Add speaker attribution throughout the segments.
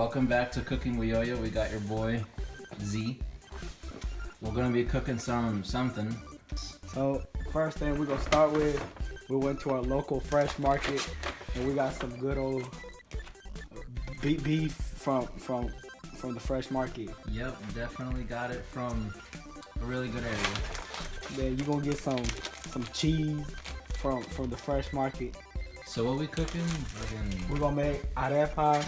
Speaker 1: Welcome back to Cooking with Yo-Yo. We got your boy Z. We're gonna be cooking something.
Speaker 2: So first thing we're gonna start with, we went to our local fresh market and we got some good old beef from the fresh market.
Speaker 1: Yep, definitely got it from a really good area.
Speaker 2: Then you're gonna get some cheese from the fresh market.
Speaker 1: So what we cooking?
Speaker 2: We're gonna make arepa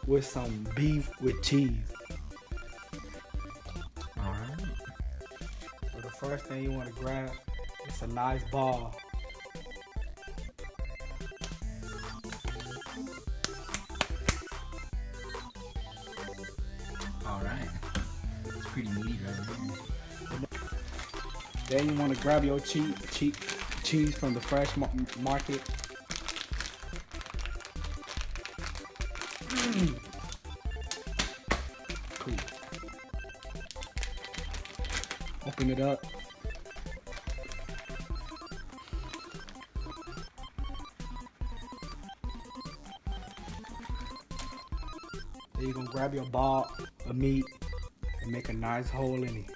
Speaker 2: with some beef with cheese.
Speaker 1: Alright.
Speaker 2: So the first thing you wanna grab is a nice ball.
Speaker 1: Alright. It's pretty meaty right here.
Speaker 2: Then you wanna grab your cheese from the fresh market. Cool. Open it up. Then you're gonna grab your ball of meat and make a nice hole in it.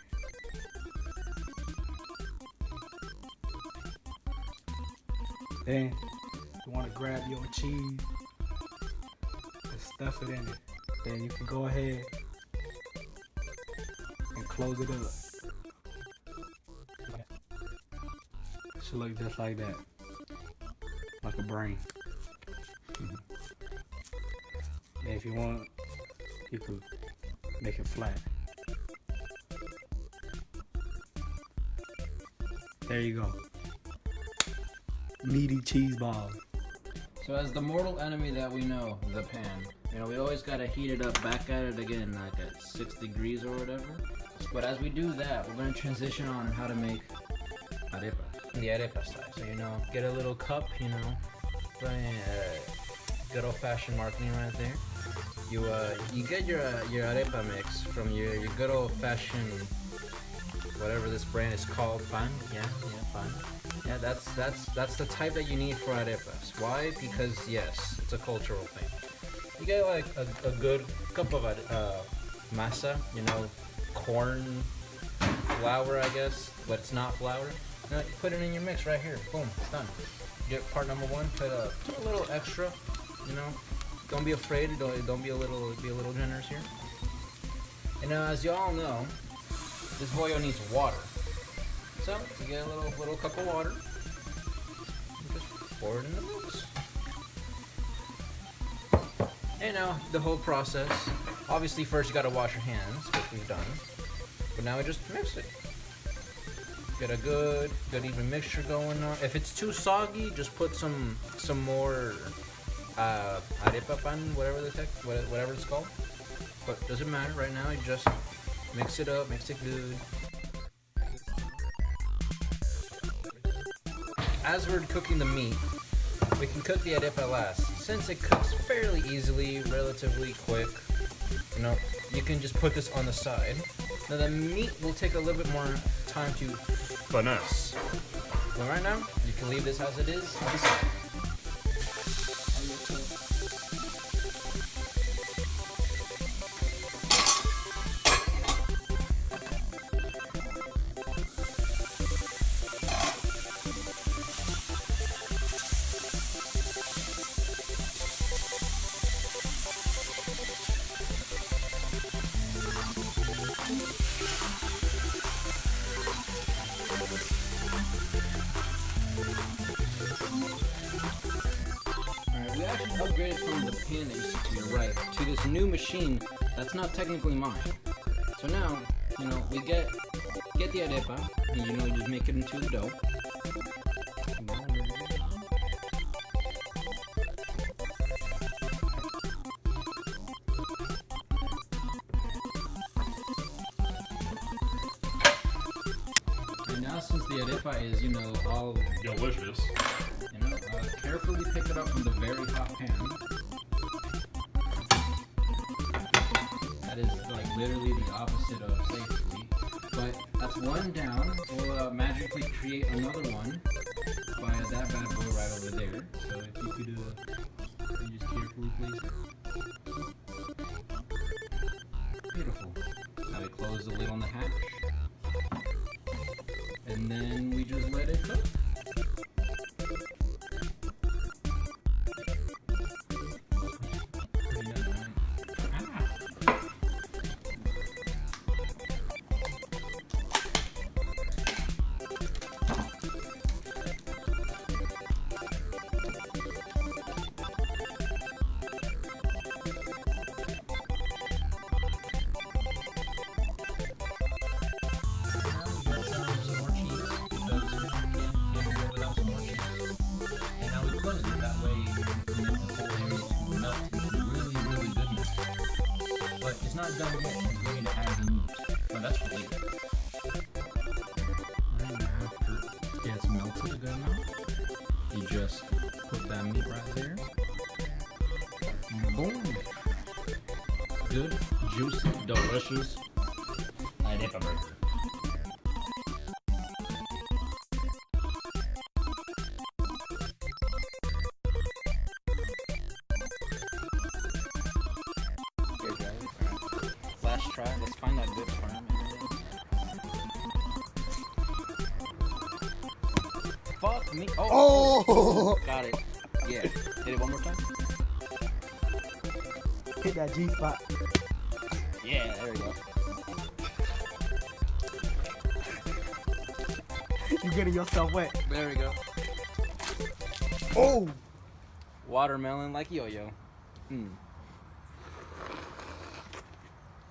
Speaker 2: Then you want to grab your cheese and stuff it in it. Then you can go ahead and close it up. It should look just like that, like a brain. And if you want, you could make it flat. There you go. Meaty cheese balls.
Speaker 1: So as the mortal enemy that we know, the pan, we always gotta heat it up back at it again, like at 6 degrees or whatever. But as we do that, we're gonna transition on how to make arepa, the arepa style. So get a little cup, good old fashioned marketing right there. You get your arepa mix from your good old fashioned, whatever this brand is called, pan. Yeah, pan. Yeah, that's the type that you need for arepas. Why? Because yes, it's a cultural thing. You get like a good cup of masa, corn flour, I guess, but it's not flour. You put it in your mix right here. Boom, it's done. Get part number one. Put a little extra. Don't be afraid. Don't be a little generous here. And as you all know, this boyo needs water. So you get a little cup of water. And just pour it in the mix. And now the whole process. Obviously, first you gotta wash your hands, which we've done. But now we just mix it. Get a good even mixture going on. If it's too soggy, just put some more arepa pan, whatever it's called. But doesn't matter. Right now, you just mix it up, mix it good. As we're cooking the meat, we can cook the arepa last. Since it cooks fairly easily, relatively quick, you can just put this on the side. Now the meat will take a little bit more time to finesse. But right now, you can leave this as it is. We actually upgraded from the pan that you see to your right to this new machine that's not technically mine. So now, we get the arepa, and you just make it into the dough. And now since the arepa is, all
Speaker 3: delicious,
Speaker 1: carefully pick it up from the very hot pan. That is like literally the opposite of safety. But that's one down. We'll magically create another one by that bad boy right over there. So if you could just carefully place it. close the lid on the hatch. And then we just let it cook. Pretty nice, right? It's not done yet. It's going to add the meat. But that's for later. And after it gets melted a good amount, you just put that meat right there. Boom. Good, juicy, delicious arepa burger. Last try. Let's find that good firm. Fuck me. Oh! Got it. Yeah. Hit it one more time.
Speaker 2: Hit that G spot.
Speaker 1: Yeah, there we go.
Speaker 2: You getting yourself wet.
Speaker 1: There we go.
Speaker 2: Oh!
Speaker 1: Watermelon like yo-yo.